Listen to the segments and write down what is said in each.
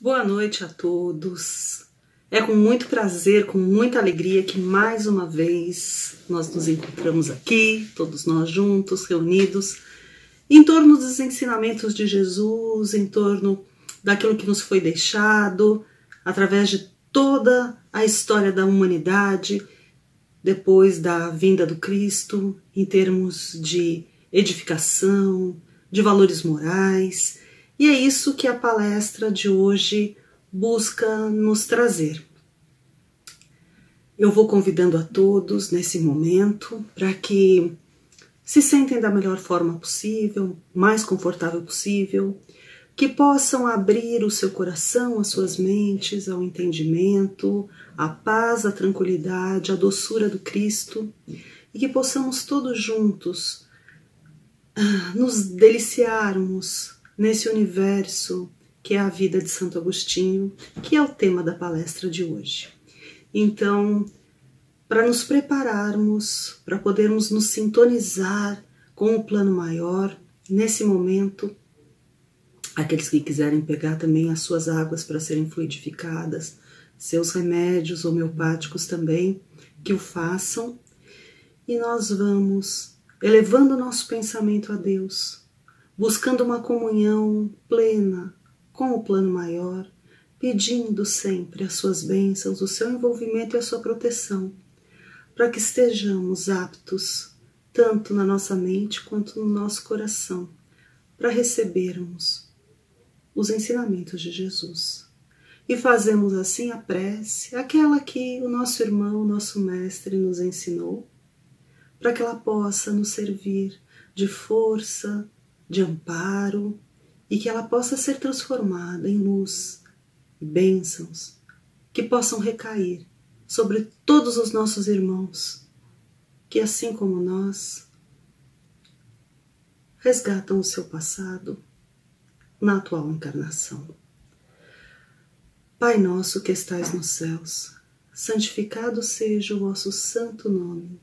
Boa noite a todos. É com muito prazer, com muita alegria que mais uma vez nós nos encontramos aqui, todos nós juntos, reunidos, em torno dos ensinamentos de Jesus, em torno daquilo que nos foi deixado, através de toda a história da humanidade, depois da vinda do Cristo, em termos de edificação, de valores morais. E é isso que a palestra de hoje busca nos trazer. Eu vou convidando a todos nesse momento para que se sentem da melhor forma possível, mais confortável possível, que possam abrir o seu coração, as suas mentes ao entendimento, à paz, à tranquilidade, à doçura do Cristo, e que possamos todos juntos nos deliciarmos nesse universo que é a vida de Santo Agostinho, que é o tema da palestra de hoje. Então, para nos prepararmos, para podermos nos sintonizar com o plano maior, nesse momento, aqueles que quiserem pegar também as suas águas para serem fluidificadas, seus remédios homeopáticos também, que o façam, e nós vamos elevando o nosso pensamento a Deus, buscando uma comunhão plena com o plano maior, pedindo sempre as suas bênçãos, o seu envolvimento e a sua proteção, para que estejamos aptos, tanto na nossa mente quanto no nosso coração, para recebermos os ensinamentos de Jesus. E fazemos assim a prece, aquela que o nosso irmão, o nosso mestre nos ensinou, para que ela possa nos servir de força, de amparo, e que ela possa ser transformada em luz e bênçãos que possam recair sobre todos os nossos irmãos, que assim como nós, resgatam o seu passado na atual encarnação. Pai nosso que estais nos céus, santificado seja o vosso santo nome.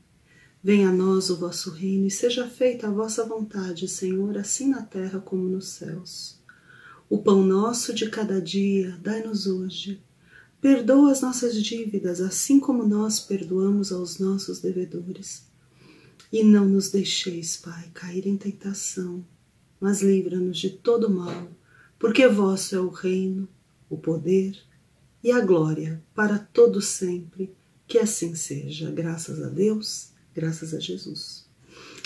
Venha a nós o vosso reino e seja feita a vossa vontade, Senhor, assim na terra como nos céus. O pão nosso de cada dia dai-nos hoje. Perdoa as nossas dívidas, assim como nós perdoamos aos nossos devedores. E não nos deixeis, Pai, cair em tentação, mas livra-nos de todo mal, porque vosso é o reino, o poder e a glória para todo sempre. Que assim seja. Graças a Deus, graças a Jesus.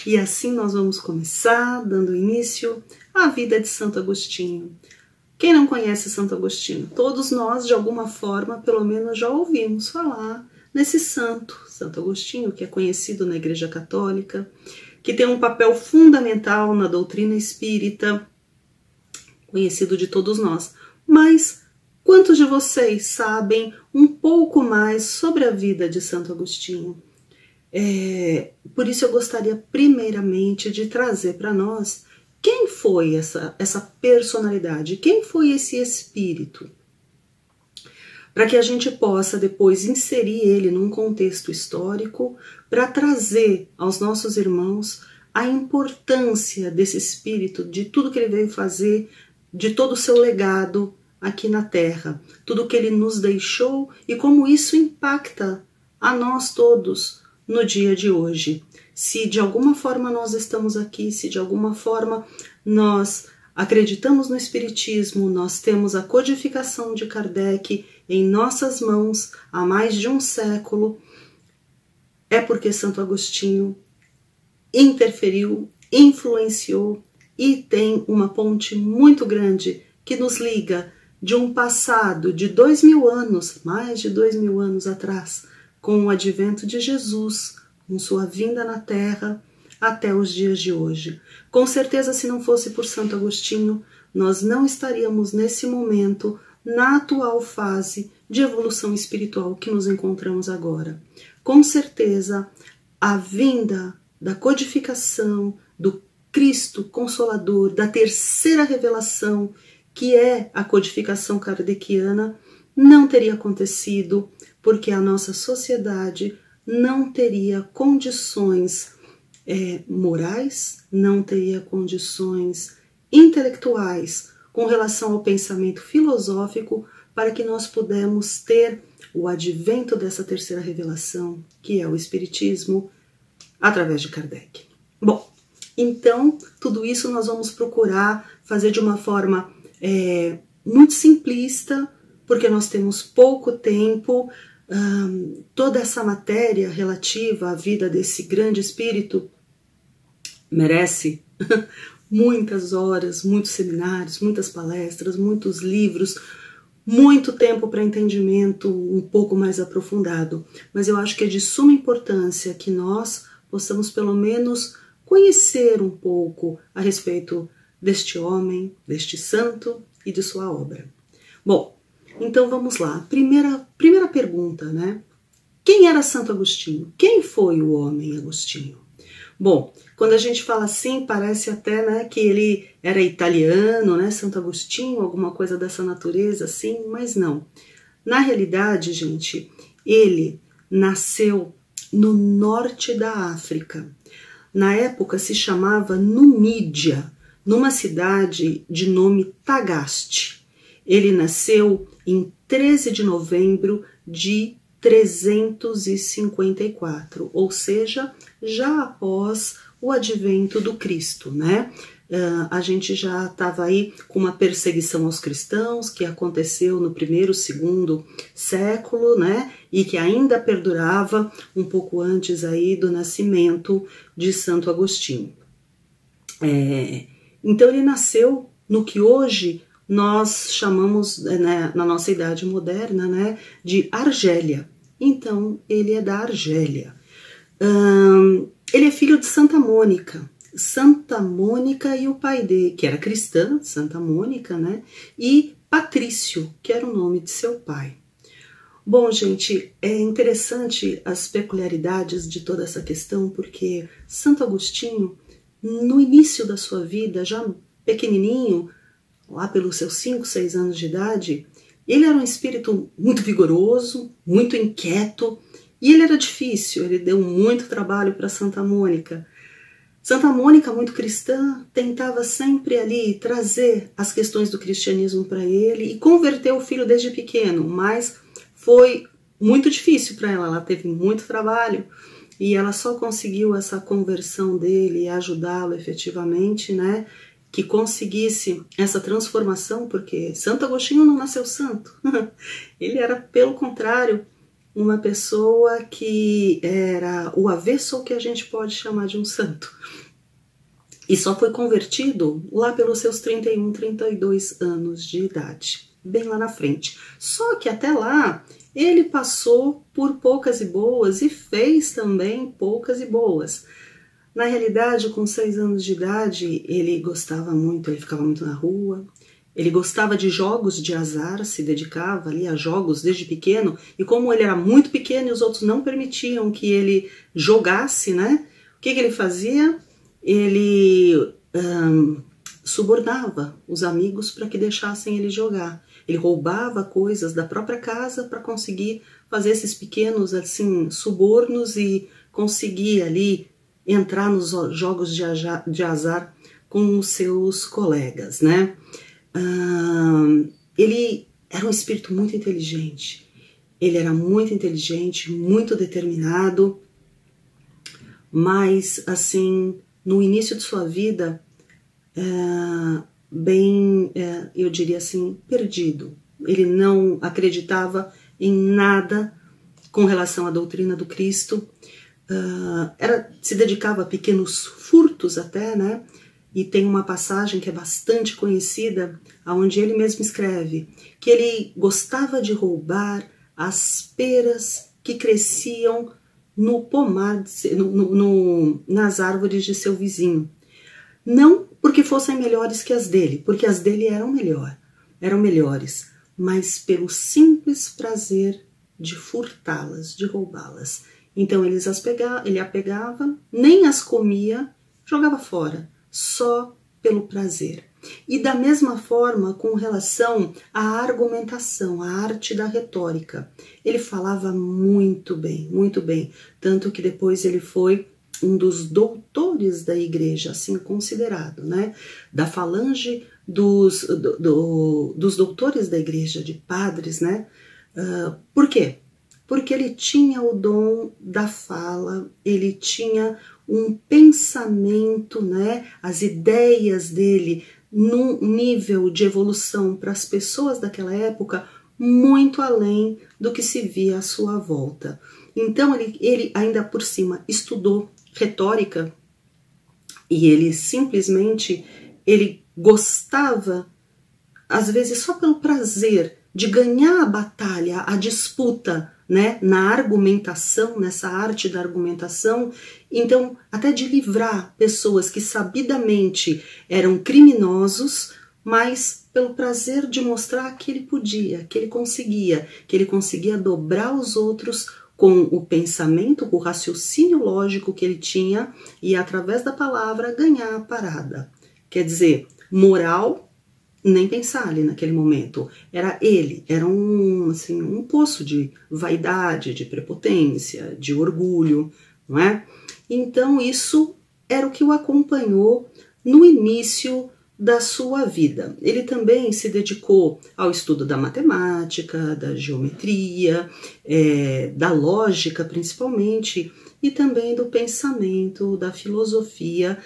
E assim nós vamos começar, dando início à vida de Santo Agostinho. Quem não conhece Santo Agostinho? Todos nós, de alguma forma, pelo menos já ouvimos falar nesse santo, Santo Agostinho, que é conhecido na Igreja Católica, que tem um papel fundamental na doutrina espírita, conhecido de todos nós. Mas quantos de vocês sabem um pouco mais sobre a vida de Santo Agostinho? Por isso eu gostaria primeiramente de trazer para nós quem foi essa personalidade, quem foi esse espírito, para que a gente possa depois inserir ele num contexto histórico, para trazer aos nossos irmãos a importância desse espírito, de tudo que ele veio fazer, de todo o seu legado aqui na Terra, tudo que ele nos deixou e como isso impacta a nós todos no dia de hoje. Se de alguma forma nós estamos aqui, se de alguma forma nós acreditamos no Espiritismo, nós temos a codificação de Kardec em nossas mãos há mais de um século, é porque Santo Agostinho interferiu, influenciou e tem uma ponte muito grande que nos liga de um passado de 2000 anos, mais de 2000 anos atrás, com o advento de Jesus, com sua vinda na Terra, até os dias de hoje. Com certeza, se não fosse por Santo Agostinho, nós não estaríamos nesse momento, na atual fase de evolução espiritual que nos encontramos agora. Com certeza, a vinda da codificação, do Cristo Consolador, da terceira revelação, que é a codificação kardeciana, não teria acontecido, porque a nossa sociedade não teria condições morais, não teria condições intelectuais com relação ao pensamento filosófico para que nós pudemos ter o advento dessa terceira revelação, que é o Espiritismo, através de Kardec. Bom, então, tudo isso nós vamos procurar fazer de uma forma muito simplista, porque nós temos pouco tempo. Toda essa matéria relativa à vida desse grande espírito merece muitas horas, muitos seminários, muitas palestras, muitos livros, muito tempo para entendimento um pouco mais aprofundado. Mas eu acho que é de suma importância que nós possamos pelo menos conhecer um pouco a respeito deste homem, deste santo e de sua obra. Bom, então vamos lá. Primeira pergunta, né? Quem era Santo Agostinho? Quem foi o homem Agostinho? Bom, quando a gente fala assim, parece até, né, que ele era italiano, né, Santo Agostinho, alguma coisa dessa natureza, assim, mas não. Na realidade, gente, ele nasceu no norte da África. Na época se chamava Numídia, numa cidade de nome Tagaste. Ele nasceu em 13 de novembro de 354, ou seja, já após o advento do Cristo, né? A gente já estava aí com uma perseguição aos cristãos que aconteceu no primeiro, segundo século, né? E que ainda perdurava um pouco antes aí do nascimento de Santo Agostinho. Então ele nasceu no que hoje nós chamamos, né, na nossa idade moderna, né, de Argélia. Então, ele é da Argélia. Ele é filho de Santa Mônica. Santa Mônica e o pai dele, que era cristã, Santa Mônica, né, e Patrício, que era o nome de seu pai. Bom, gente, é interessante as peculiaridades de toda essa questão, porque Santo Agostinho, no início da sua vida, já pequenininho, lá pelos seus 5, 6 anos de idade, ele era um espírito muito vigoroso, muito inquieto, e ele era difícil, ele deu muito trabalho para Santa Mônica. Santa Mônica, muito cristã, tentava sempre ali trazer as questões do cristianismo para ele e converter o filho desde pequeno, mas foi muito difícil para ela, ela teve muito trabalho e ela só conseguiu essa conversão dele e ajudá-lo efetivamente, né? Que conseguisse essa transformação, porque Santo Agostinho não nasceu santo. Ele era, pelo contrário, uma pessoa que era o avesso ao que a gente pode chamar de um santo. E só foi convertido lá pelos seus 31, 32 anos de idade, bem lá na frente. Só que até lá ele passou por poucas e boas e fez também poucas e boas. Na realidade, com 6 anos de idade, ele gostava muito, ele ficava muito na rua, ele gostava de jogos de azar, se dedicava ali a jogos desde pequeno, e como ele era muito pequeno e os outros não permitiam que ele jogasse, né? O que ele fazia? Ele subornava os amigos para que deixassem ele jogar. Ele roubava coisas da própria casa para conseguir fazer esses pequenos assim subornos e conseguir ali entrar nos jogos de azar com os seus colegas, né? Ele era um espírito muito inteligente. Ele era muito inteligente, muito determinado, mas assim, no início de sua vida, eu diria assim, perdido. Ele não acreditava em nada com relação à doutrina do Cristo. Se dedicava a pequenos furtos até, né? E tem uma passagem que é bastante conhecida, onde ele mesmo escreve que ele gostava de roubar as peras que cresciam no pomar, nas árvores de seu vizinho. Não porque fossem melhores que as dele, porque as dele eram melhores, mas pelo simples prazer de furtá-las, de roubá-las. Então ele a pegava, nem as comia, jogava fora, só pelo prazer. E da mesma forma com relação à argumentação, à arte da retórica. Ele falava muito bem, tanto que depois ele foi um dos doutores da igreja, assim considerado, né? Da falange dos doutores da igreja, de padres, né? Por quê? Porque ele tinha o dom da fala, ele tinha um pensamento, né? As ideias dele num nível de evolução para as pessoas daquela época muito além do que se via à sua volta. Então ele ainda por cima estudou retórica e ele simplesmente gostava, às vezes só pelo prazer de ganhar a batalha, a disputa, né, na argumentação, nessa arte da argumentação, então até de livrar pessoas que sabidamente eram criminosos, mas pelo prazer de mostrar que ele podia, que ele conseguia dobrar os outros com o pensamento, com o raciocínio lógico que ele tinha e através da palavra ganhar a parada. Quer dizer, moral, nem pensar ali naquele momento. Era um poço de vaidade, de prepotência, de orgulho, não é? Então isso era o que o acompanhou no início da sua vida. Ele também se dedicou ao estudo da matemática, da geometria, da lógica principalmente, e também do pensamento, da filosofia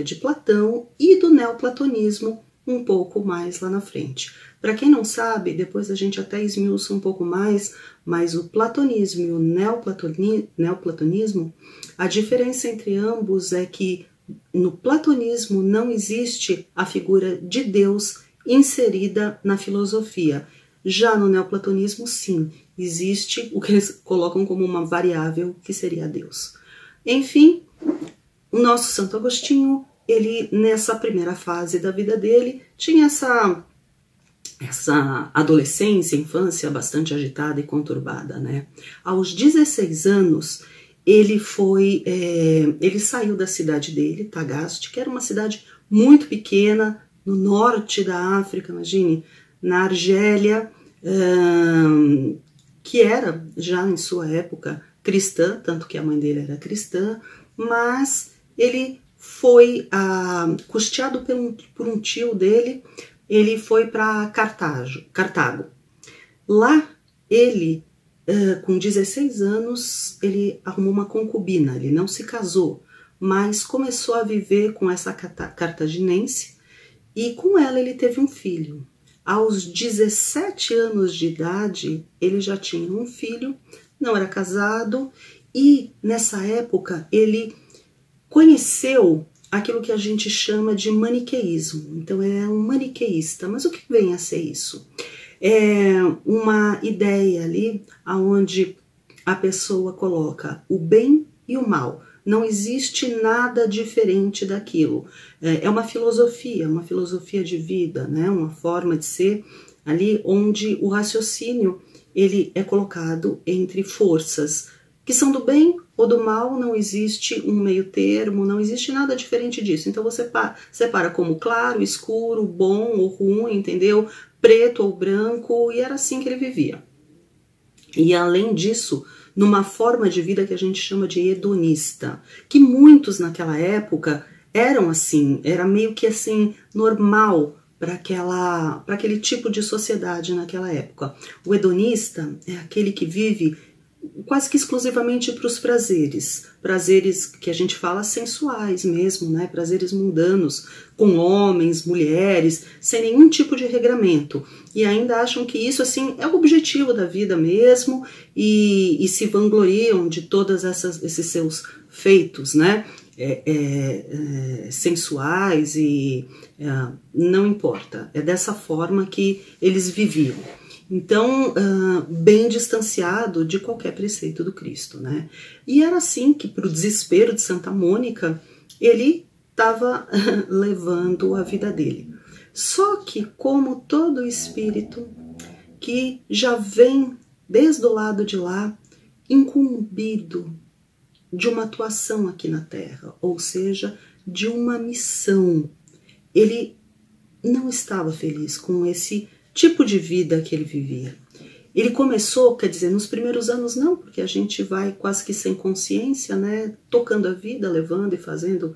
de Platão e do neoplatonismo um pouco mais lá na frente. Para quem não sabe, depois a gente até esmiuça um pouco mais, mas o platonismo e o neoplatonismo, a diferença entre ambos é que no platonismo não existe a figura de Deus inserida na filosofia. Já no neoplatonismo, sim, existe o que eles colocam como uma variável, que seria Deus. Enfim, o nosso Santo Agostinho, ele nessa primeira fase da vida dele, tinha essa adolescência, infância bastante agitada e conturbada, né? Aos 16 anos, ele saiu da cidade dele, Tagaste, que era uma cidade muito pequena, no norte da África, imagine, na Argélia, que era já em sua época cristã, tanto que a mãe dele era cristã, mas ele foi custeado por um tio dele, ele foi para Cartago. Lá ele, com 16 anos, ele arrumou uma concubina, ele não se casou, mas começou a viver com essa cartaginense e com ela ele teve um filho. Aos 17 anos de idade, ele já tinha um filho, não era casado e nessa época ele conheceu aquilo que a gente chama de maniqueísmo. Então ele é um maniqueísta, mas o que vem a ser isso? É uma ideia ali onde a pessoa coloca o bem e o mal. Não existe nada diferente daquilo. É uma filosofia de vida, né? Uma forma de ser ali onde o raciocínio ele é colocado entre forças que são do bem ou do mal, não existe um meio termo, não existe nada diferente disso. Então você separa como claro, escuro, bom ou ruim, entendeu? Preto ou branco, e era assim que ele vivia. E além disso, numa forma de vida que a gente chama de hedonista, que muitos naquela época eram assim, era meio que assim normal para aquele tipo de sociedade naquela época. O hedonista é aquele que vive quase que exclusivamente para os prazeres que a gente fala sensuais mesmo, né? Prazeres mundanos, com homens, mulheres, sem nenhum tipo de regramento. E ainda acham que isso assim é o objetivo da vida mesmo e se vangloriam de todos esses seus feitos, né? Sensuais e não importa. É dessa forma que eles viviam. Então, bem distanciado de qualquer preceito do Cristo, né? E era assim que, para o desespero de Santa Mônica, ele estava levando a vida dele. Só que, como todo espírito que já vem desde o lado de lá, incumbido de uma atuação aqui na Terra, ou seja, de uma missão, ele não estava feliz com esse tipo de vida que ele vivia. Ele começou, quer dizer, nos primeiros anos não, porque a gente vai quase que sem consciência, né, tocando a vida, levando e fazendo,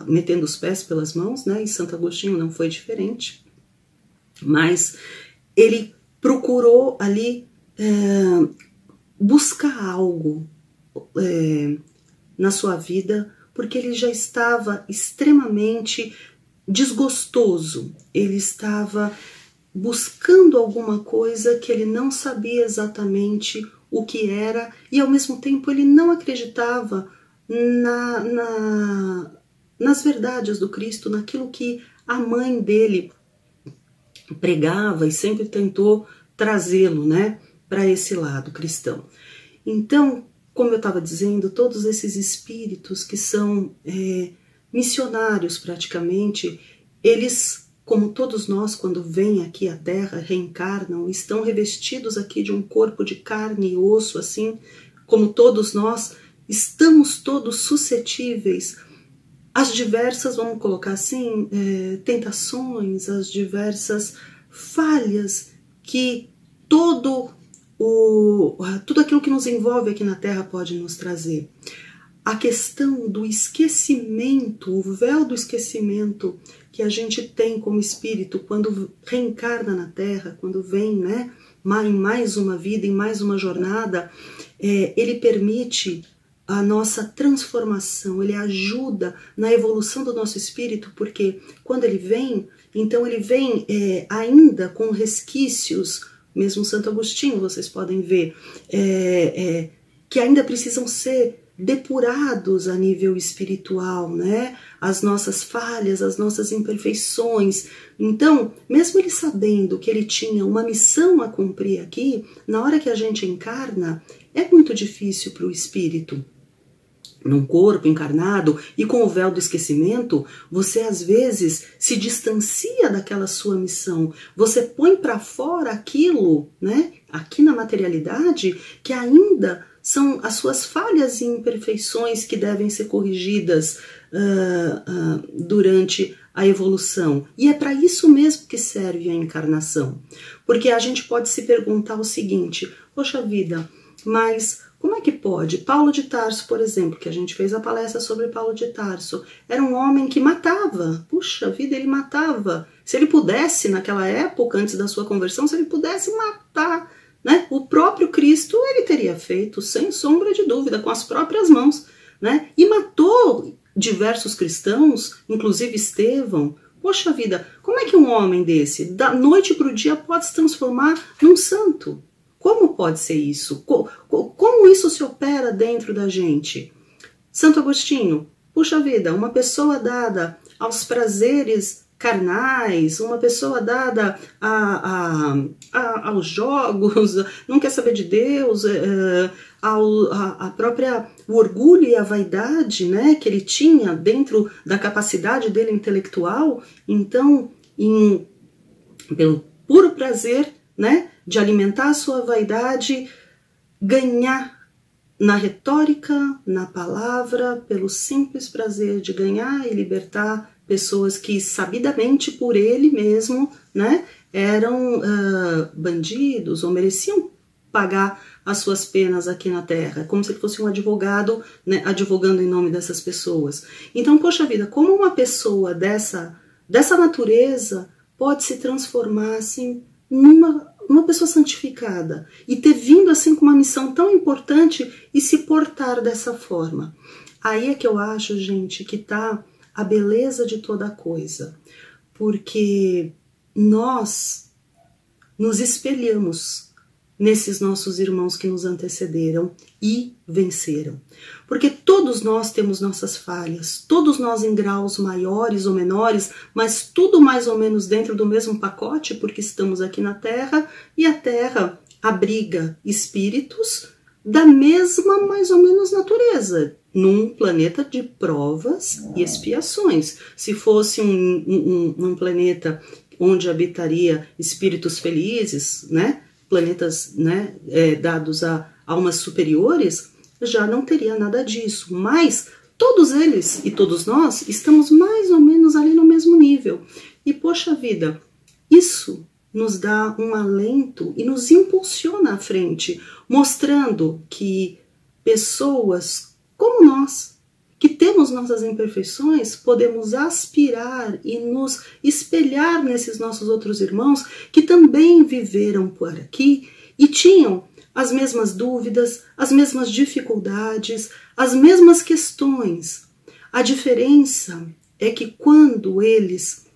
metendo os pés pelas mãos, né, e Santo Agostinho não foi diferente, mas ele procurou ali buscar algo na sua vida, porque ele já estava extremamente desgostoso, ele estava buscando alguma coisa que ele não sabia exatamente o que era, e ao mesmo tempo ele não acreditava nas verdades do Cristo, naquilo que a mãe dele pregava e sempre tentou trazê-lo, né, para esse lado cristão. Então, como eu estava dizendo, todos esses espíritos que são missionários praticamente, eles, como todos nós, quando vêm aqui à Terra, reencarnam, estão revestidos aqui de um corpo de carne e osso, assim como todos nós, estamos todos suscetíveis às diversas, vamos colocar assim, tentações, às diversas falhas que tudo aquilo que nos envolve aqui na Terra pode nos trazer. A questão do esquecimento, o véu do esquecimento que a gente tem como espírito quando reencarna na Terra, quando vem, né, em mais uma vida, em mais uma jornada, ele permite a nossa transformação, ele ajuda na evolução do nosso espírito, porque quando ele vem, então ele vem ainda com resquícios, mesmo Santo Agostinho, vocês podem ver, que ainda precisam ser depurados a nível espiritual, né? As nossas falhas, as nossas imperfeições. Então, mesmo ele sabendo que ele tinha uma missão a cumprir aqui, na hora que a gente encarna, é muito difícil para o espírito. Num corpo encarnado e com o véu do esquecimento, você às vezes se distancia daquela sua missão. Você põe para fora aquilo, né, aqui na materialidade, que ainda são as suas falhas e imperfeições que devem ser corrigidas durante a evolução. E é para isso mesmo que serve a encarnação. Porque a gente pode se perguntar o seguinte: poxa vida, mas como é que pode? Paulo de Tarso, por exemplo, que a gente fez a palestra sobre Paulo de Tarso, era um homem que matava. Puxa vida, ele matava. Se ele pudesse, naquela época, antes da sua conversão, se ele pudesse matar, né, o próprio Cristo, ele teria feito, sem sombra de dúvida, com as próprias mãos, né? E matou diversos cristãos, inclusive Estevão. Poxa vida, como é que um homem desse, da noite para o dia, pode se transformar num santo? Como pode ser isso? Como isso se opera dentro da gente? Santo Agostinho, puxa vida, uma pessoa dada aos prazeres carnais, uma pessoa dada aos jogos, não quer saber de Deus, o orgulho e a vaidade, né, que ele tinha dentro da capacidade dele intelectual. Então, pelo puro prazer, né, de alimentar a sua vaidade, ganhar na retórica, na palavra, pelo simples prazer de ganhar e libertar pessoas que sabidamente por ele mesmo, né, eram bandidos ou mereciam pagar as suas penas aqui na Terra, como se ele fosse um advogado, né, advogando em nome dessas pessoas. Então, poxa vida, como uma pessoa dessa natureza pode se transformar assim numa pessoa santificada e ter vindo assim com uma missão tão importante e se portar dessa forma? Aí é que eu acho, gente, que tá a beleza de toda a coisa, porque nós nos espelhamos nesses nossos irmãos que nos antecederam e venceram. Porque todos nós temos nossas falhas, todos nós em graus maiores ou menores, mas tudo mais ou menos dentro do mesmo pacote, porque estamos aqui na Terra e a Terra abriga espíritos da mesma, mais ou menos, natureza, num planeta de provas e expiações. Se fosse um planeta onde habitaria espíritos felizes, né, planetas, né, dados a almas superiores, já não teria nada disso. Mas todos eles e todos nós estamos mais ou menos ali no mesmo nível. E poxa vida, isso nos dá um alento e nos impulsiona à frente, mostrando que pessoas como nós, que temos nossas imperfeições, podemos aspirar e nos espelhar nesses nossos outros irmãos que também viveram por aqui e tinham as mesmas dúvidas, as mesmas dificuldades, as mesmas questões. A diferença é que quando eles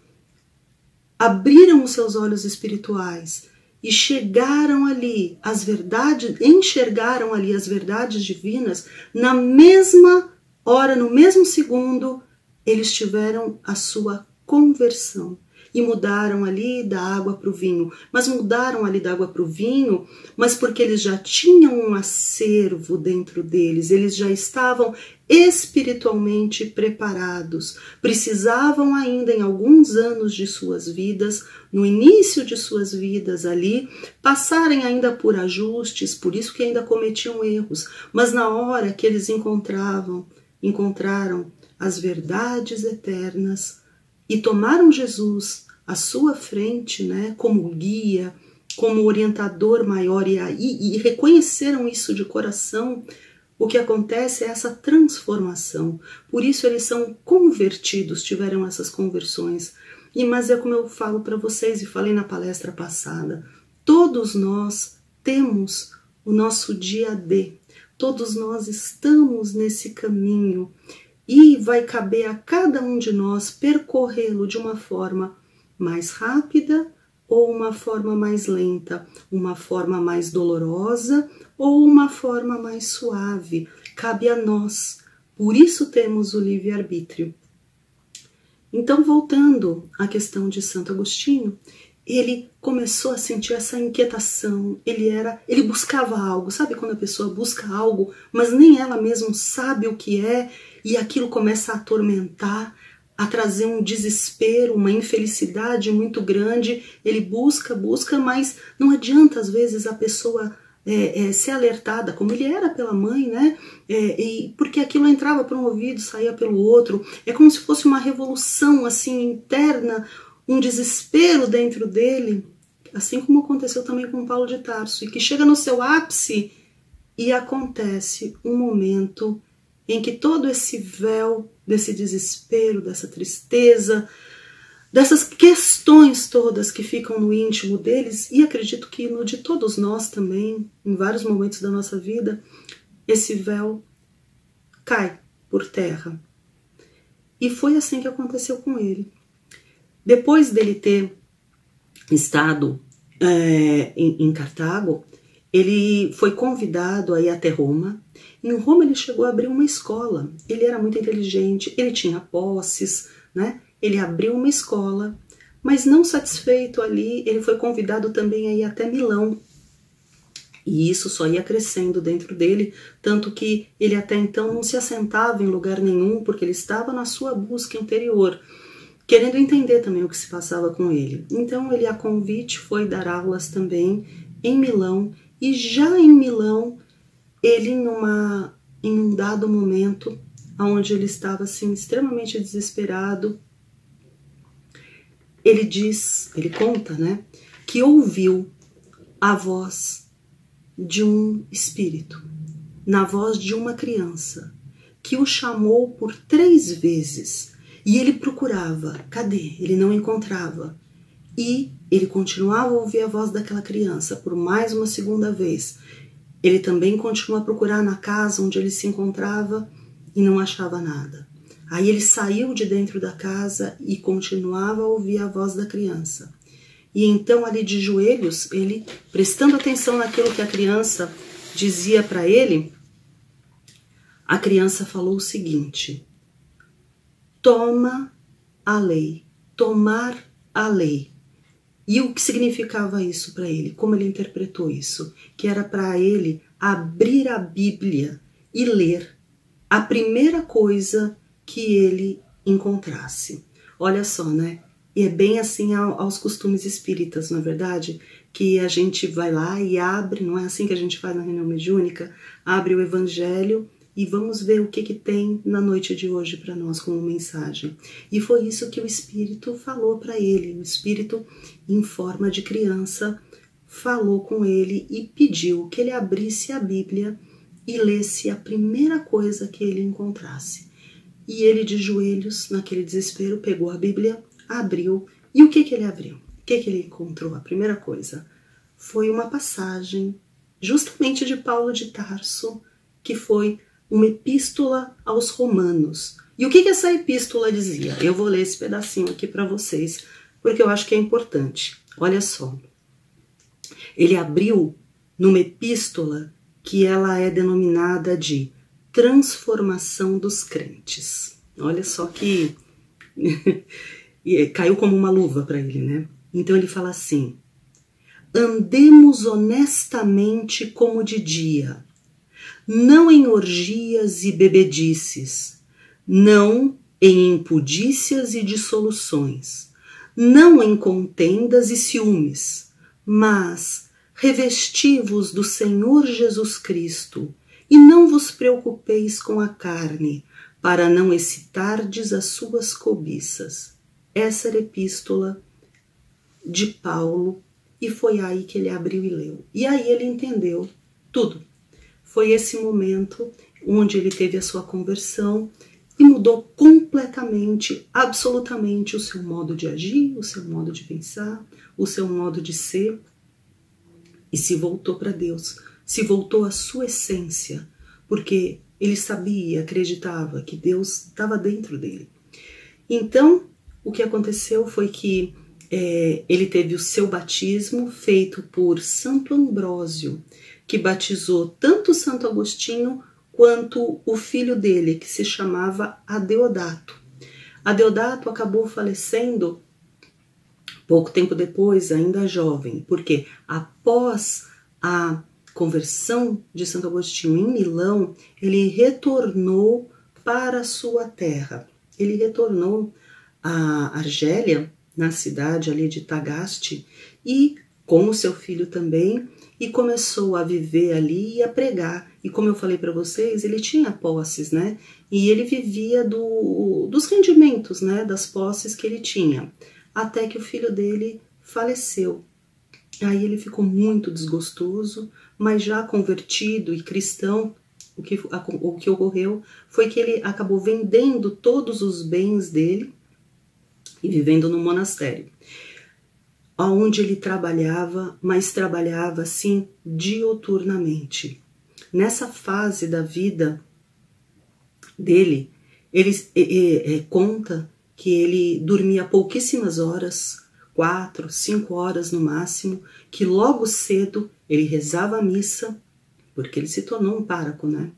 abriram os seus olhos espirituais e chegaram ali às verdades, enxergaram ali as verdades divinas, na mesma hora, no mesmo segundo, eles tiveram a sua conversão e mudaram ali da água para o vinho. Mas mudaram ali da água para o vinho, mas porque eles já tinham um acervo dentro deles, eles já estavam espiritualmente preparados. Precisavam ainda, em alguns anos de suas vidas, no início de suas vidas ali, passarem ainda por ajustes, por isso que ainda cometiam erros. Mas na hora que eles encontraram as verdades eternas e tomaram Jesus à sua frente, né, como guia, como orientador maior e reconheceram isso de coração, o que acontece é essa transformação. Por isso eles são convertidos, tiveram essas conversões. Mas é como eu falo para vocês e falei na palestra passada, todos nós temos o nosso dia D, todos nós estamos nesse caminho e vai caber a cada um de nós percorrê-lo de uma forma mais rápida ou uma forma mais lenta, uma forma mais dolorosa ou uma forma mais suave. Cabe a nós. Por isso temos o livre-arbítrio. Então, voltando à questão de Santo Agostinho, ele começou a sentir essa inquietação, ele buscava algo, sabe quando a pessoa busca algo, mas nem ela mesma sabe o que é, e aquilo começa a atormentar, a trazer um desespero, uma infelicidade muito grande. Ele busca, mas não adianta às vezes a pessoa ser alertada, como ele era pela mãe, né? Porque aquilo entrava por um ouvido, saía pelo outro. É como se fosse uma revolução assim interna, um desespero dentro dele, assim como aconteceu também com Paulo de Tarso, e que chega no seu ápice e acontece um momento em que todo esse véu desse desespero, dessa tristeza, dessas questões todas que ficam no íntimo deles, e acredito que no de todos nós também, em vários momentos da nossa vida, esse véu cai por terra. E foi assim que aconteceu com ele. Depois dele ter estado em Cartago, ele foi convidado a ir até Roma. Em Roma ele chegou a abrir uma escola. Ele era muito inteligente, ele tinha posses, né? Ele abriu uma escola, mas não satisfeito ali, ele foi convidado também a ir até Milão. E isso só ia crescendo dentro dele, tanto que ele até então não se assentava em lugar nenhum, porque ele estava na sua busca interior, querendo entender também o que se passava com ele. Então ele, a convite, foi dar aulas também em Milão, e já em Milão, ele em um dado momento, onde ele estava assim, extremamente desesperado, ele conta, né, que ouviu a voz de um espírito, na voz de uma criança, que o chamou por 3 vezes, e ele procurava, cadê? Ele não encontrava, e ele continuava a ouvir a voz daquela criança por mais uma segunda vez. Ele também continuou a procurar na casa onde ele se encontrava e não achava nada. Aí ele saiu de dentro da casa e continuava a ouvir a voz da criança. E então, ali de joelhos, ele, prestando atenção naquilo que a criança dizia para ele, a criança falou o seguinte: toma a lei, tomar a lei. E o que significava isso para ele? Como ele interpretou isso? Que era para ele abrir a Bíblia e ler a primeira coisa que ele encontrasse. Olha só, né? E é bem assim aos costumes espíritas, não é verdade? Que a gente vai lá e abre, não é assim que a gente faz na reunião mediúnica? Abre o Evangelho e vamos ver o que tem na noite de hoje para nós como mensagem. E foi isso que o Espírito falou para ele. O Espírito, em forma de criança, falou com ele e pediu que ele abrisse a Bíblia e lesse a primeira coisa que ele encontrasse. E ele, de joelhos, naquele desespero, pegou a Bíblia, abriu. E o que ele abriu? O que ele encontrou? A primeira coisa foi uma passagem justamente de Paulo de Tarso, que foi uma epístola aos Romanos. E o que essa epístola dizia? Eu vou ler esse pedacinho aqui para vocês, porque eu acho que é importante. Olha só. Ele abriu numa epístola que ela é denominada de transformação dos crentes. Olha só que caiu como uma luva para ele, né? Então ele fala assim: andemos honestamente como de dia, não em orgias e bebedices, não em impudícias e dissoluções, não em contendas e ciúmes, mas revesti-vos do Senhor Jesus Cristo e não vos preocupeis com a carne, para não excitardes as suas cobiças. Essa era a epístola de Paulo e foi aí que ele abriu e leu. E aí ele entendeu tudo. Foi esse momento onde ele teve a sua conversão e mudou completamente, absolutamente o seu modo de agir, o seu modo de pensar, o seu modo de ser, e se voltou para Deus, se voltou à sua essência, porque ele sabia, acreditava que Deus estava dentro dele. Então, o que aconteceu foi que ele teve o seu batismo feito por Santo Ambrósio, que batizou tanto Santo Agostinho quanto o filho dele, que se chamava Adeodato. Adeodato acabou falecendo pouco tempo depois, ainda jovem, porque após a conversão de Santo Agostinho em Milão, ele retornou para a sua terra. Ele retornou a Argélia, na cidade ali de Tagaste, e com o seu filho também, e começou a viver ali e a pregar. E como eu falei para vocês, ele tinha posses, né? E ele vivia dos rendimentos, né? Das posses que ele tinha, até que o filho dele faleceu. Aí ele ficou muito desgostoso, mas já convertido e cristão, o que ocorreu foi que ele acabou vendendo todos os bens dele e vivendo no monastério, onde ele trabalhava, mas trabalhava assim dioturnamente. Nessa fase da vida dele, ele conta que ele dormia pouquíssimas horas, 4, 5 horas no máximo, que logo cedo ele rezava a missa, porque ele se tornou um pároco, né?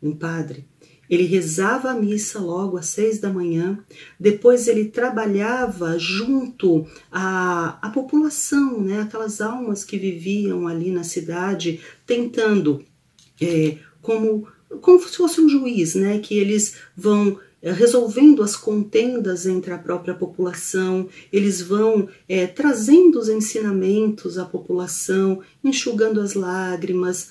Um padre. Ele rezava a missa logo às 6 da manhã, depois ele trabalhava junto à população, né? Aquelas almas que viviam ali na cidade, tentando, como se fosse um juiz, né? Que eles vão resolvendo as contendas entre a própria população, eles vão trazendo os ensinamentos à população, enxugando as lágrimas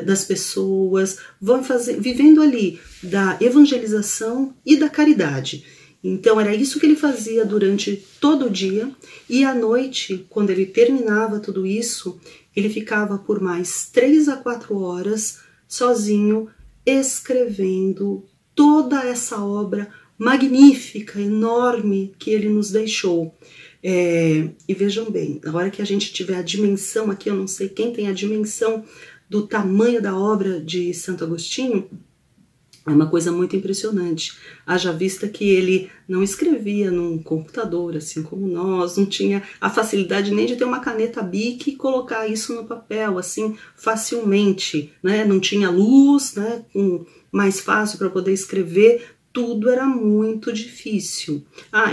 das pessoas, vão vivendo ali da evangelização e da caridade. Então era isso que ele fazia durante todo o dia, e à noite, quando ele terminava tudo isso, ele ficava por mais 3 a 4 horas sozinho, escrevendo toda essa obra magnífica, enorme que ele nos deixou. E vejam bem, na hora que a gente tiver a dimensão aqui, eu não sei quem tem a dimensão do tamanho da obra de Santo Agostinho, é uma coisa muito impressionante. Haja vista que ele não escrevia num computador, assim como nós, não tinha a facilidade nem de ter uma caneta Bic e colocar isso no papel, assim, facilmente, né? Não tinha luz, né? Mais fácil para poder escrever, tudo era muito difícil.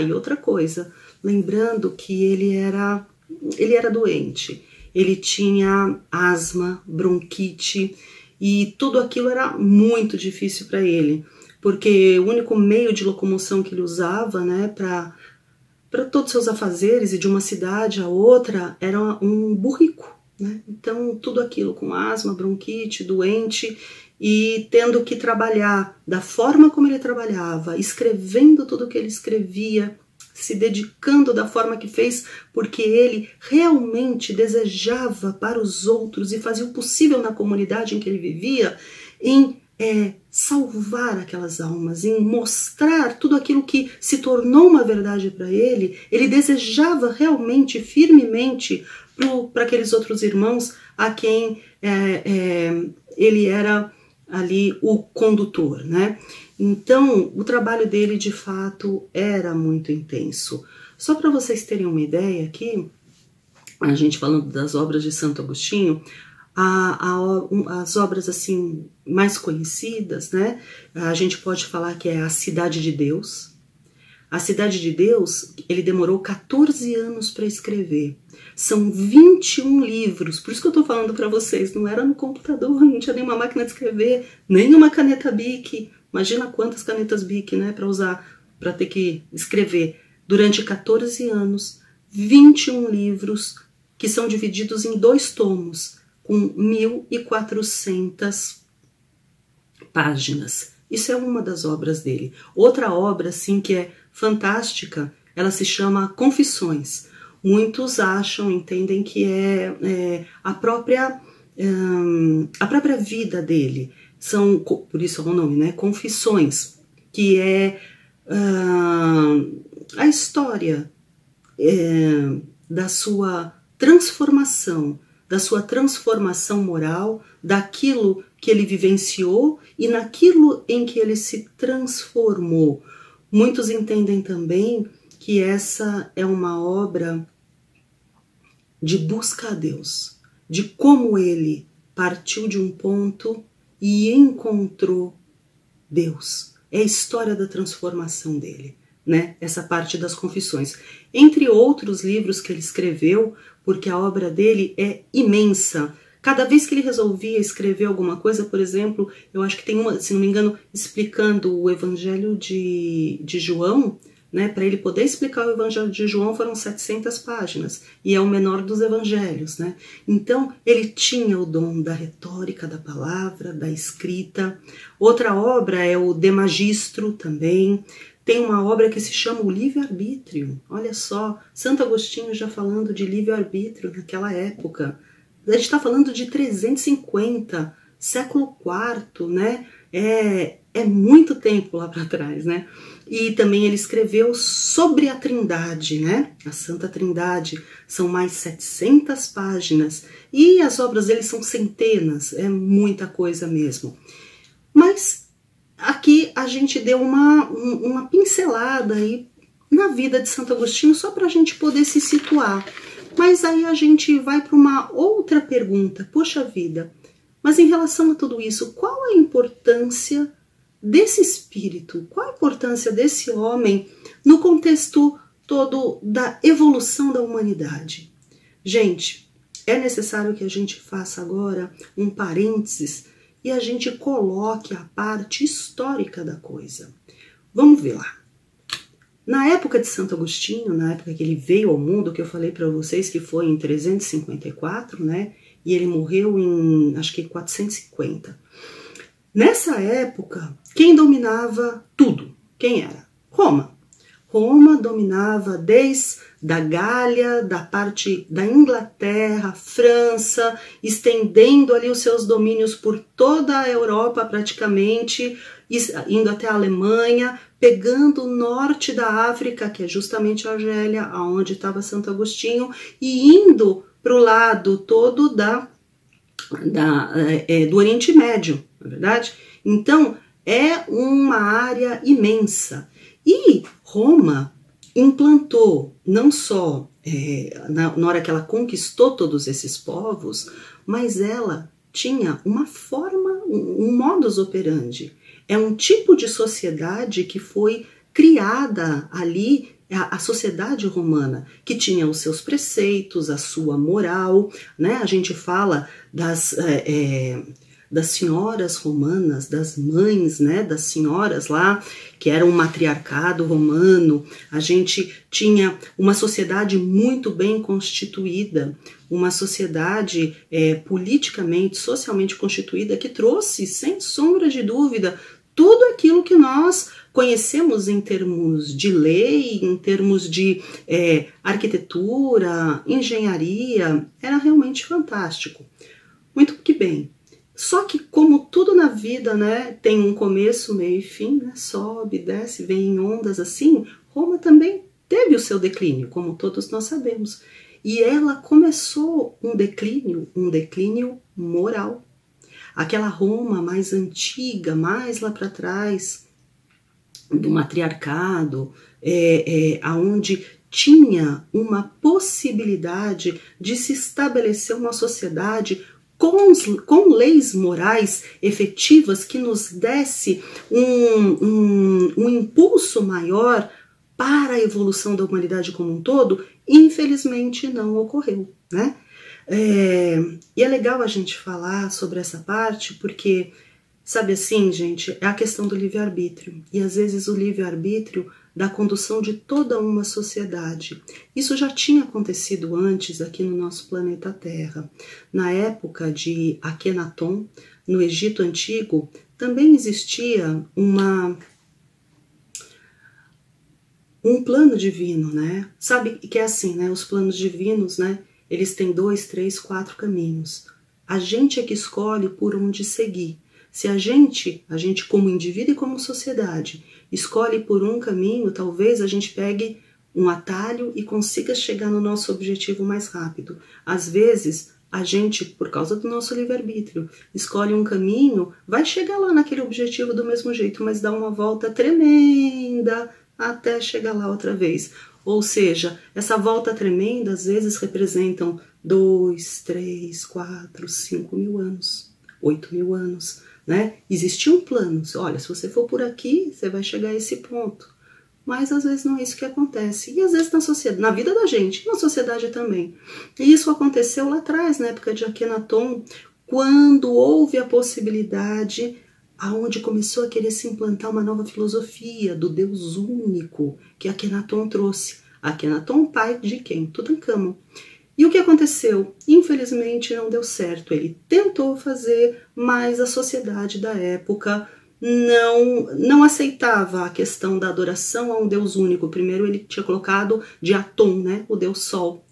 E outra coisa, lembrando que ele era doente, ele tinha asma, bronquite, e tudo aquilo era muito difícil para ele, porque o único meio de locomoção que ele usava, né, para todos os seus afazeres e de uma cidade a outra, era um burrico, né? Então, tudo aquilo com asma, bronquite, doente, e tendo que trabalhar da forma como ele trabalhava, escrevendo tudo o que ele escrevia, se dedicando da forma que fez, porque ele realmente desejava para os outros e fazia o possível na comunidade em que ele vivia, em salvar aquelas almas, em mostrar tudo aquilo que se tornou uma verdade para ele. Ele desejava realmente, firmemente, para aqueles outros irmãos a quem ele era ali o condutor, né? Então, o trabalho dele, de fato, era muito intenso. Só para vocês terem uma ideia aqui, a gente falando das obras de Santo Agostinho, as obras assim mais conhecidas, né? A gente pode falar que é a Cidade de Deus. A Cidade de Deus, ele demorou 14 anos para escrever. São 21 livros, por isso que eu estou falando para vocês, não era no computador, não tinha nenhuma máquina de escrever, nem uma caneta Bic. Imagina quantas canetas Bic, né, para usar, para ter que escrever. Durante 14 anos, 21 livros que são divididos em 2 tomos, com 1.400 páginas. Isso é uma das obras dele. Outra obra, assim, que é fantástica, ela se chama Confissões. Muitos acham, entendem que é a própria vida dele. São, por isso é o nome, né? Confissões, que é a história da sua transformação moral, daquilo que ele vivenciou e naquilo em que ele se transformou. Muitos entendem também que essa é uma obra de busca a Deus, de como ele partiu de um ponto e encontrou Deus. É a história da transformação dele, né? Essa parte das confissões. Entre outros livros que ele escreveu, porque a obra dele é imensa. Cada vez que ele resolvia escrever alguma coisa, por exemplo, eu acho que tem uma, se não me engano, explicando o Evangelho de João, né? Para ele poder explicar o Evangelho de João foram 700 páginas, e é o menor dos evangelhos, né? Então, ele tinha o dom da retórica, da palavra, da escrita. Outra obra é o De Magistro também. Tem uma obra que se chama o Livre-Arbítrio. Olha só, Santo Agostinho já falando de livre-arbítrio naquela época. A gente está falando de 350, século IV, né? É muito tempo lá para trás, né? E também ele escreveu sobre a Trindade, né? A Santa Trindade. São mais 700 páginas. E as obras dele são centenas, é muita coisa mesmo. Mas aqui a gente deu uma pincelada aí na vida de Santo Agostinho, só para a gente poder se situar. Mas aí a gente vai para uma outra pergunta. Poxa vida, mas em relação a tudo isso, qual a importância desse espírito? Qual a importância desse homem no contexto todo da evolução da humanidade? Gente, é necessário que a gente faça agora um parênteses e a gente coloque a parte histórica da coisa. Vamos ver lá. Na época de Santo Agostinho, na época que ele veio ao mundo, que eu falei para vocês que foi em 354, né? E ele morreu em, acho que 450. Nessa época, quem dominava tudo? Quem era? Roma. Roma dominava desde da Gália, da parte da Inglaterra, França, estendendo ali os seus domínios por toda a Europa praticamente, indo até a Alemanha, pegando o norte da África, que é justamente a Argélia, onde estava Santo Agostinho, e indo para o lado todo do Oriente Médio, não é verdade? Então, é uma área imensa. E Roma implantou, não só na hora que ela conquistou todos esses povos, mas ela tinha uma forma, um modus operandi. É um tipo de sociedade que foi criada ali, a sociedade romana, que tinha os seus preceitos, a sua moral, né? A gente fala das senhoras romanas, das mães, né, das senhoras lá, que era um matriarcado romano. A gente tinha uma sociedade muito bem constituída, uma sociedade politicamente, socialmente constituída, que trouxe, sem sombra de dúvida, tudo aquilo que nós conhecemos em termos de lei, em termos de arquitetura, engenharia. Era realmente fantástico. Muito que bem. Só que, como tudo na vida, né, tem um começo, meio e fim, né, sobe, desce, vem em ondas assim, Roma também teve o seu declínio, como todos nós sabemos. E ela começou um declínio moral. Aquela Roma mais antiga, mais lá para trás, do matriarcado, aonde tinha uma possibilidade de se estabelecer uma sociedade com leis morais efetivas que nos desse um impulso maior para a evolução da humanidade como um todo, infelizmente não ocorreu, né? E é legal a gente falar sobre essa parte porque, sabe assim, gente, é a questão do livre-arbítrio. E às vezes o livre-arbítrio da condução de toda uma sociedade. Isso já tinha acontecido antes aqui no nosso planeta Terra. Na época de Akenaton, no Egito Antigo, também existia um plano divino, né? Sabe que é assim, né? Os planos divinos, né? Eles têm 2, 3, 4 caminhos. A gente é que escolhe por onde seguir. Se a gente como indivíduo e como sociedade, escolhe por um caminho, talvez a gente pegue um atalho e consiga chegar no nosso objetivo mais rápido. Às vezes, a gente, por causa do nosso livre-arbítrio, escolhe um caminho, vai chegar lá naquele objetivo do mesmo jeito, mas dá uma volta tremenda até chegar lá outra vez. Ou seja, essa volta tremenda às vezes representam 2, 3, 4, 5 mil anos, 8 mil anos, né? Existia um plano, olha, se você for por aqui, você vai chegar a esse ponto. Mas às vezes não é isso que acontece. E às vezes na sociedade, na vida da gente, na sociedade também. E isso aconteceu lá atrás, na época de Akenaton, quando houve a possibilidade, aonde começou a querer se implantar uma nova filosofia do Deus único que Akenaton trouxe. Akenaton, pai de quem? Tutankhamon. E o que aconteceu? Infelizmente não deu certo. Ele tentou fazer, mas a sociedade da época não aceitava a questão da adoração a um Deus único. Primeiro ele tinha colocado de Atom, né, o Deus Sol,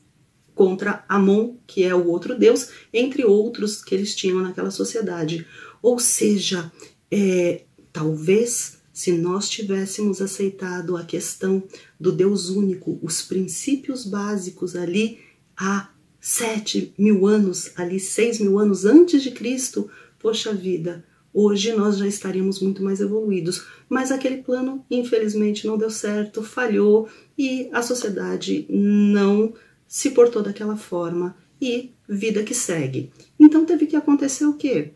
contra Amon, que é o outro Deus, entre outros que eles tinham naquela sociedade. Ou seja, talvez se nós tivéssemos aceitado a questão do Deus único, os princípios básicos ali há 7 mil anos, ali 6 mil anos antes de Cristo, poxa vida, hoje nós já estaríamos muito mais evoluídos. Mas aquele plano, infelizmente, não deu certo, falhou e a sociedade não se portou daquela forma e vida que segue. Então teve que acontecer o quê?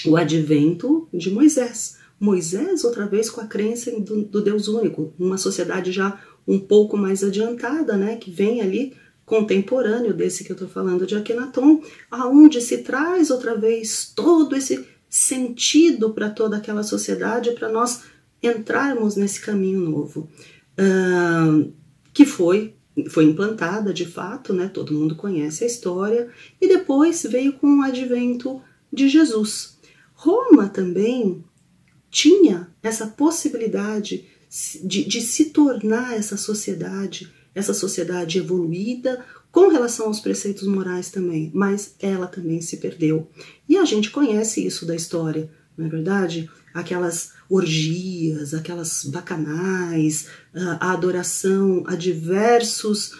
O advento de Moisés. Moisés, outra vez, com a crença do Deus único, uma sociedade já um pouco mais adiantada, né, que vem ali contemporâneo desse que eu estou falando de Akenaton, aonde se traz outra vez todo esse sentido para toda aquela sociedade, para nós entrarmos nesse caminho novo, que foi implantada de fato, né, todo mundo conhece a história, e depois veio com o advento de Jesus. Roma também tinha essa possibilidade de se tornar essa sociedade evoluída com relação aos preceitos morais também, mas ela também se perdeu. E a gente conhece isso da história, não é verdade? Aquelas orgias, aquelas bacanais, a adoração a diversos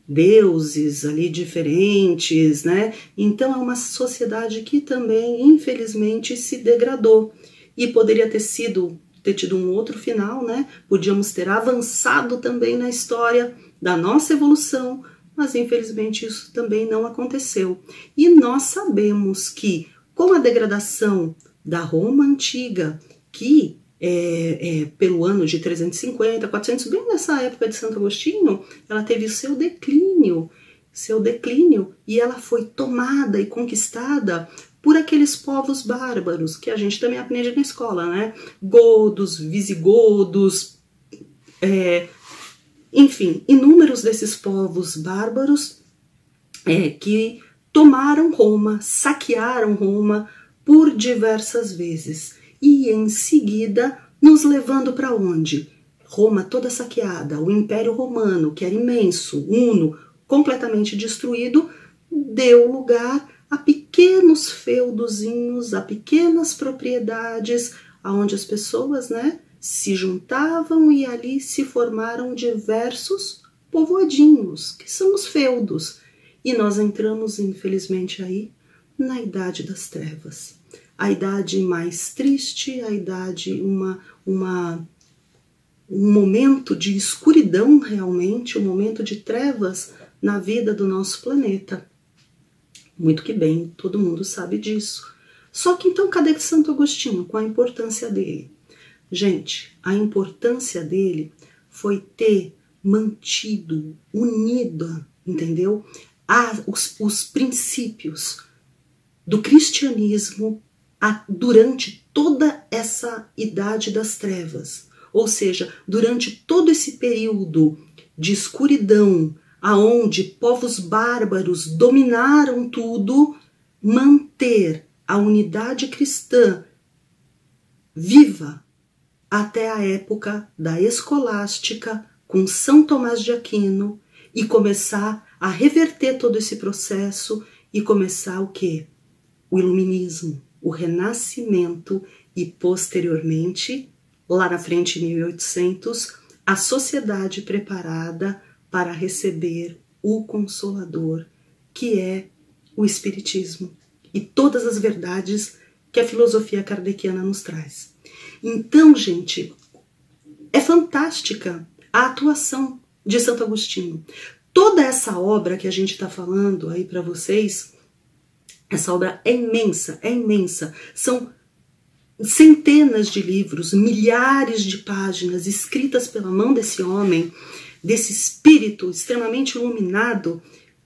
deuses ali diferentes, né? Então é uma sociedade que também, infelizmente, se degradou. E poderia ter tido um outro final, né? Podíamos ter avançado também na história da nossa evolução, mas infelizmente isso também não aconteceu. E nós sabemos que com a degradação da Roma antiga, que pelo ano de 350, 400, bem nessa época de Santo Agostinho, ela teve o seu declínio, e ela foi tomada e conquistada por aqueles povos bárbaros, que a gente também aprende na escola, né? Godos, visigodos, enfim, inúmeros desses povos bárbaros que tomaram Roma, saquearam Roma por diversas vezes. E em seguida, nos levando para onde? Roma toda saqueada, o Império Romano, que era imenso, uno, completamente destruído, deu lugar a pequenos feudozinhos, a pequenas propriedades, onde as pessoas, né, se juntavam e ali se formaram diversos povoadinhos, que são os feudos. E nós entramos, infelizmente, aí na Idade das Trevas. A idade mais triste, a idade, um momento de escuridão realmente, um momento de trevas na vida do nosso planeta. Muito que bem, todo mundo sabe disso. Só que então, cadê Santo Agostinho? Com a importância dele? Gente, a importância dele foi ter mantido, unido, entendeu? Os princípios do cristianismo durante toda essa Idade das Trevas. Ou seja, durante todo esse período de escuridão, aonde povos bárbaros dominaram tudo, manter a unidade cristã viva até a época da escolástica com São Tomás de Aquino e começar a reverter todo esse processo e começar o quê? O iluminismo, o renascimento e posteriormente, lá na frente em 1800, a sociedade preparada para receber o Consolador, que é o Espiritismo e todas as verdades que a filosofia kardeciana nos traz. Então, gente, é fantástica a atuação de Santo Agostinho. Toda essa obra que a gente está falando aí para vocês, essa obra é imensa, é imensa. São centenas de livros, milhares de páginas escritas pela mão desse homem, desse espírito extremamente iluminado.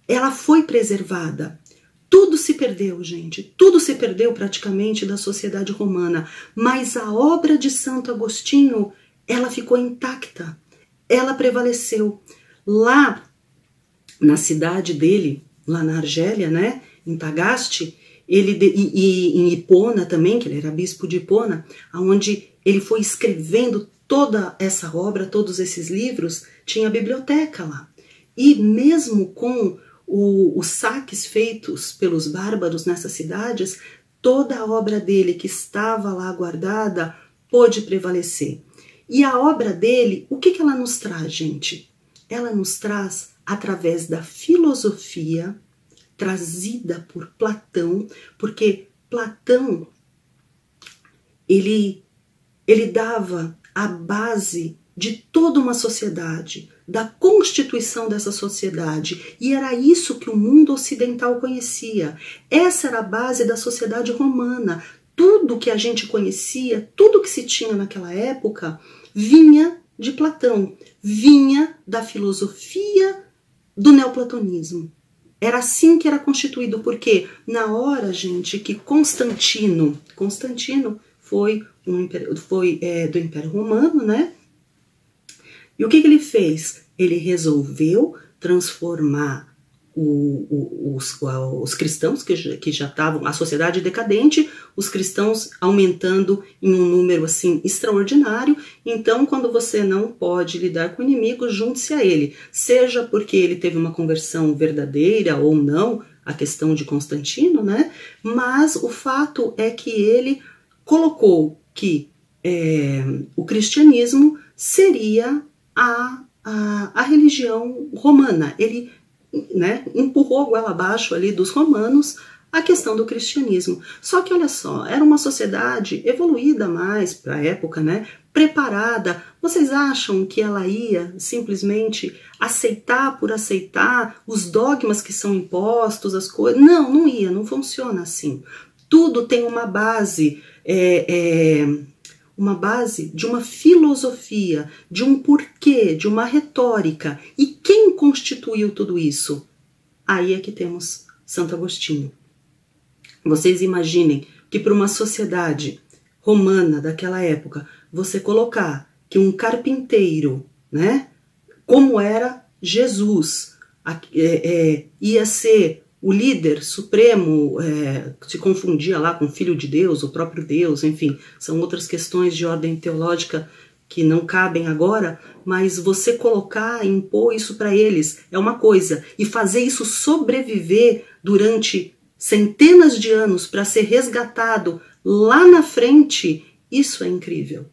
Ela foi preservada. Tudo se perdeu, gente. Tudo se perdeu praticamente da sociedade romana. Mas a obra de Santo Agostinho, ela ficou intacta. Ela prevaleceu. Lá na cidade dele, lá na Argélia, né, em Tagaste, e em Hipona também, que ele era bispo de Hipona, onde ele foi escrevendo toda essa obra, todos esses livros, tinha a biblioteca lá. E mesmo com os saques feitos pelos bárbaros nessas cidades, toda a obra dele que estava lá guardada pôde prevalecer. E a obra dele, o que ela nos traz, gente? Ela nos traz através da filosofia trazida por Platão, porque Platão, ele dava a base de toda uma sociedade, da constituição dessa sociedade, e era isso que o mundo ocidental conhecia. Essa era a base da sociedade romana. Tudo que a gente conhecia, tudo que se tinha naquela época, vinha de Platão, vinha da filosofia do neoplatonismo. Era assim que era constituído, porque na hora, gente, que Constantino foi do Império Romano, né? E o que ele fez? Ele resolveu transformar os cristãos que já estavam, a sociedade decadente, os cristãos aumentando em um número assim extraordinário. Então, quando você não pode lidar com o inimigo, junte-se a ele, seja porque ele teve uma conversão verdadeira ou não, a questão de Constantino, né? Mas o fato é que ele colocou que o cristianismo seria a religião romana. Ele, né, empurrou a goela abaixo ali dos romanos a questão do cristianismo. Só que olha só, era uma sociedade evoluída mais para a época, né, preparada. Vocês acham que ela ia simplesmente aceitar por aceitar os dogmas que são impostos, as coisas? Não, não ia, não funciona assim. Tudo tem uma base, uma base de uma filosofia, de um porquê, de uma retórica. E quem constituiu tudo isso? Aí é que temos Santo Agostinho. Vocês imaginem que para uma sociedade romana daquela época, você colocar que um carpinteiro, né, como era Jesus, ia ser o líder supremo, se confundia lá com o Filho de Deus, o próprio Deus, enfim, são outras questões de ordem teológica que não cabem agora, mas você colocar, impor isso para eles é uma coisa, e fazer isso sobreviver durante centenas de anos para ser resgatado lá na frente, isso é incrível.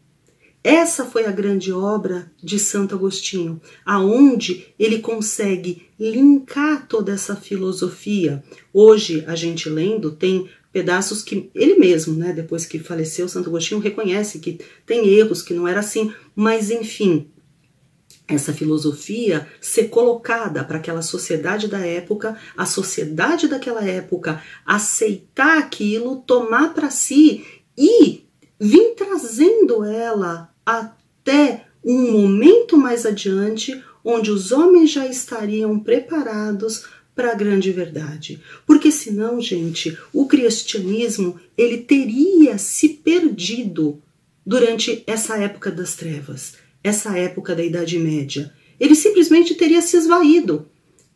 Essa foi a grande obra de Santo Agostinho, aonde ele consegue linkar toda essa filosofia. Hoje, a gente lendo, tem pedaços que ele mesmo, né, depois que faleceu, Santo Agostinho reconhece que tem erros, que não era assim, mas enfim, essa filosofia ser colocada para aquela sociedade da época, a sociedade daquela época aceitar aquilo, tomar para si e vir trazendo ela até um momento mais adiante, onde os homens já estariam preparados para a grande verdade. Porque senão, gente, o cristianismo ele teria se perdido durante essa época das trevas, essa época da Idade Média. Ele simplesmente teria se esvaído.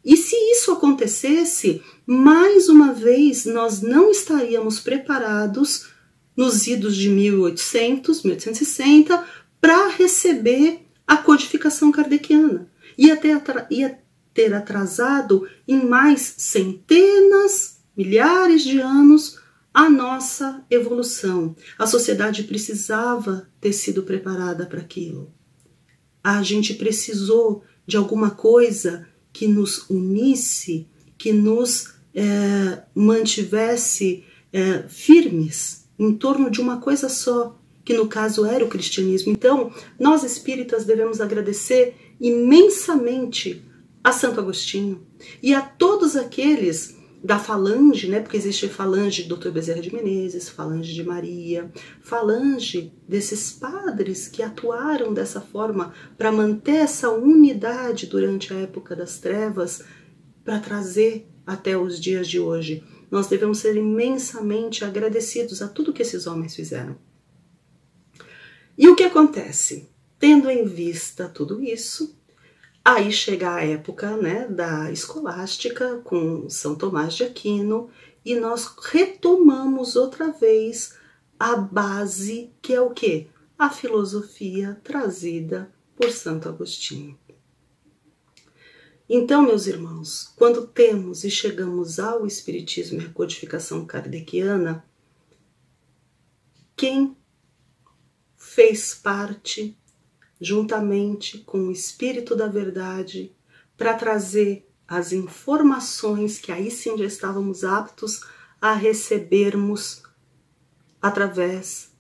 E se isso acontecesse, mais uma vez nós não estaríamos preparados nos idos de 1800, 1860, para receber a codificação kardeciana. Ia ter atrasado em mais centenas, milhares de anos a nossa evolução. A sociedade precisava ter sido preparada para aquilo. A gente precisou de alguma coisa que nos unisse, que nos mantivesse firmes em torno de uma coisa só, que no caso era o cristianismo. Então, nós espíritas devemos agradecer imensamente a Santo Agostinho e a todos aqueles da falange, né? Porque existe falange de Dr. Bezerra de Menezes, falange de Maria, falange desses padres que atuaram dessa forma para manter essa unidade durante a época das trevas, para trazer até os dias de hoje. Nós devemos ser imensamente agradecidos a tudo que esses homens fizeram. E o que acontece? Tendo em vista tudo isso, aí chega a época, né, da escolástica com São Tomás de Aquino e nós retomamos outra vez a base, que é o quê? A filosofia trazida por Santo Agostinho. Então, meus irmãos, quando temos e chegamos ao Espiritismo e à codificação kardeciana, quem fez parte, juntamente com o Espírito da Verdade, para trazer as informações que aí sim já estávamos aptos a recebermos através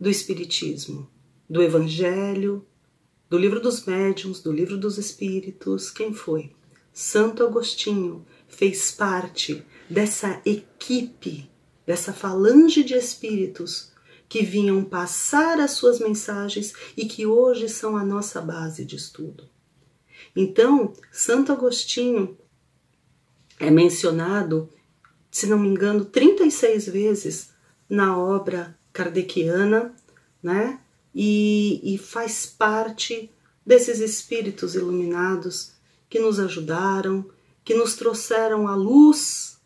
do Espiritismo, do Evangelho, do Livro dos Médiuns, do Livro dos Espíritos. Quem foi? Santo Agostinho fez parte dessa equipe, dessa falange de espíritos que vinham passar as suas mensagens e que hoje são a nossa base de estudo. Então, Santo Agostinho é mencionado, se não me engano, 36 vezes na obra kardeciana, né? E faz parte desses espíritos iluminados que nos ajudaram, que nos trouxeram a luz,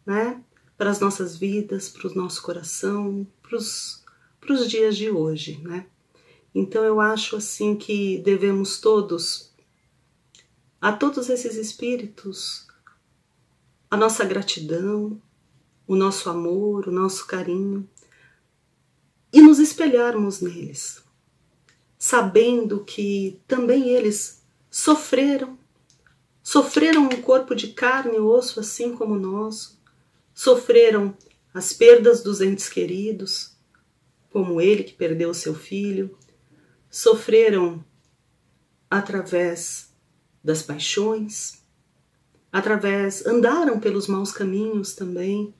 né, para as nossas vidas, para o nosso coração, para os dias de hoje, né? Então eu acho assim que devemos a todos esses espíritos, a nossa gratidão, o nosso amor, o nosso carinho, e nos espelharmos neles, sabendo que também eles sofreram um corpo de carne e osso assim como o nosso, sofreram as perdas dos entes queridos, como ele que perdeu seu filho, sofreram através das paixões, andaram pelos maus caminhos também,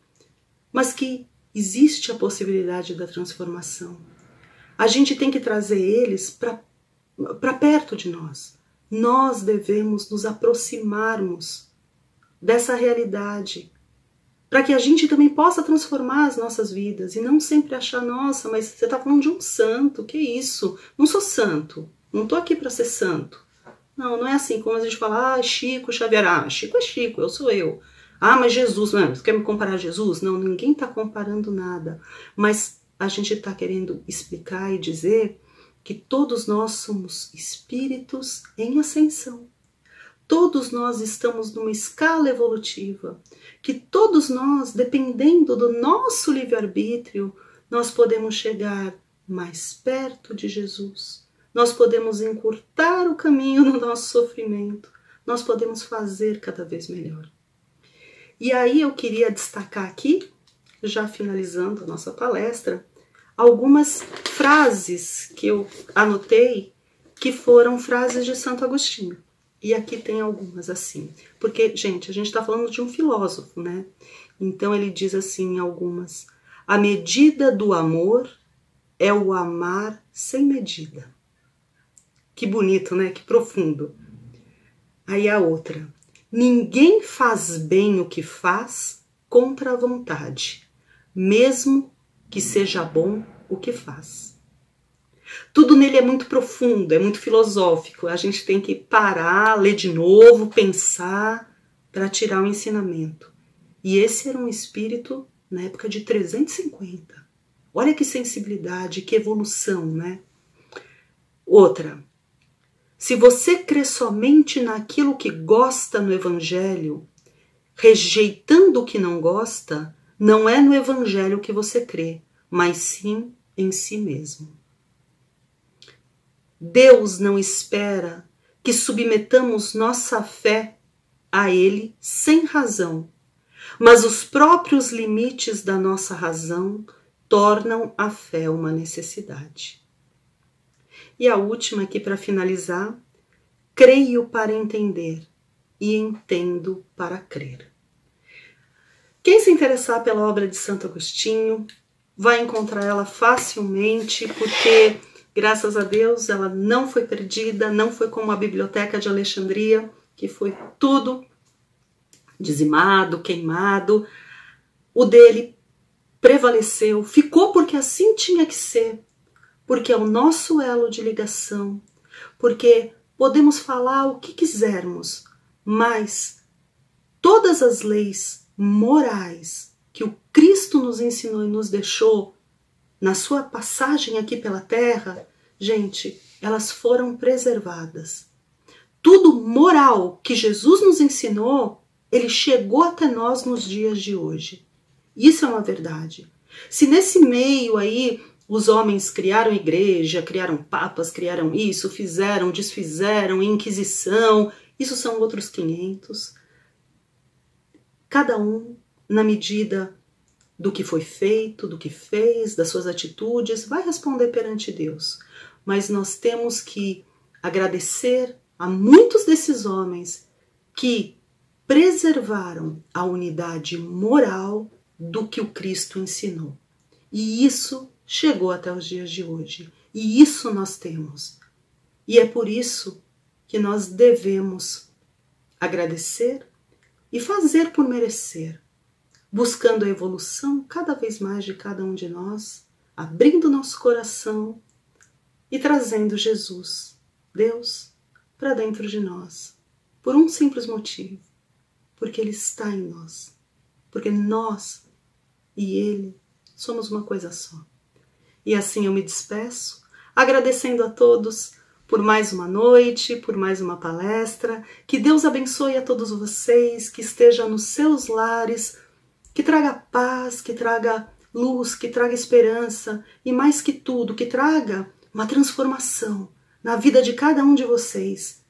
mas que existe a possibilidade da transformação. A gente tem que trazer eles para perto de nós. Nós devemos nos aproximarmos dessa realidade para que a gente também possa transformar as nossas vidas e não sempre achar, nossa, mas você está falando de um santo, que isso? Não sou santo, não estou aqui para ser santo. Não, não é assim como a gente fala, Chico Xavier, Chico é Chico, eu sou eu. Mas Jesus, não, você quer me comparar a Jesus? Não, ninguém está comparando nada, mas a gente está querendo explicar e dizer que todos nós somos espíritos em ascensão. Todos nós estamos numa escala evolutiva, que todos nós, dependendo do nosso livre-arbítrio, nós podemos chegar mais perto de Jesus, nós podemos encurtar o caminho no nosso sofrimento, nós podemos fazer cada vez melhor. E aí eu queria destacar aqui, já finalizando a nossa palestra, algumas frases que eu anotei que foram frases de Santo Agostinho. E aqui tem algumas assim, porque, gente, a gente está falando de um filósofo, né? Então ele diz assim em algumas: a medida do amor é o amar sem medida. Que bonito, né? Que profundo. Aí a outra: ninguém faz bem o que faz contra a vontade, mesmo que seja bom o que faz. Tudo nele é muito profundo, é muito filosófico. A gente tem que parar, ler de novo, pensar para tirar o ensinamento. E esse era um espírito na época de 350. Olha que sensibilidade, que evolução, né? Outra: se você crê somente naquilo que gosta no Evangelho, rejeitando o que não gosta, não é no Evangelho que você crê, mas sim em si mesmo. Deus não espera que submetamos nossa fé a Ele sem razão, mas os próprios limites da nossa razão tornam a fé uma necessidade. E a última aqui para finalizar: creio para entender e entendo para crer. Quem se interessar pela obra de Santo Agostinho vai encontrar ela facilmente, porque graças a Deus ela não foi perdida, não foi como a Biblioteca de Alexandria, que foi tudo dizimado, queimado. O dele prevaleceu, ficou porque assim tinha que ser, porque é o nosso elo de ligação, porque podemos falar o que quisermos, mas todas as leis morais que o Cristo nos ensinou e nos deixou na sua passagem aqui pela Terra, gente, elas foram preservadas. Tudo moral que Jesus nos ensinou, ele chegou até nós nos dias de hoje. Isso é uma verdade. Se nesse meio aí os homens criaram igreja, criaram papas, criaram isso, fizeram, desfizeram, inquisição, isso são outros 500. Cada um, na medida do que foi feito, do que fez, das suas atitudes, vai responder perante Deus. Mas nós temos que agradecer a muitos desses homens que preservaram a unidade moral do que o Cristo ensinou. E isso chegou até os dias de hoje. E isso nós temos. E é por isso que nós devemos agradecer e fazer por merecer, buscando a evolução cada vez mais de cada um de nós, abrindo nosso coração e trazendo Jesus, Deus, para dentro de nós, por um simples motivo: porque Ele está em nós, porque nós e Ele somos uma coisa só. E assim eu me despeço, agradecendo a todos por mais uma noite, por mais uma palestra. Que Deus abençoe a todos vocês, que esteja nos seus lares, que traga paz, que traga luz, que traga esperança e, mais que tudo, que traga uma transformação na vida de cada um de vocês,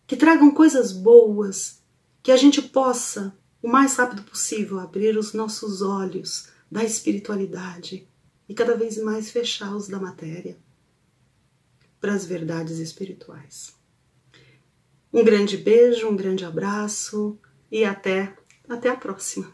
que tragam coisas boas, que a gente possa, o mais rápido possível, abrir os nossos olhos da espiritualidade e cada vez mais fechar os da matéria para as verdades espirituais. Um grande beijo, um grande abraço e até a próxima.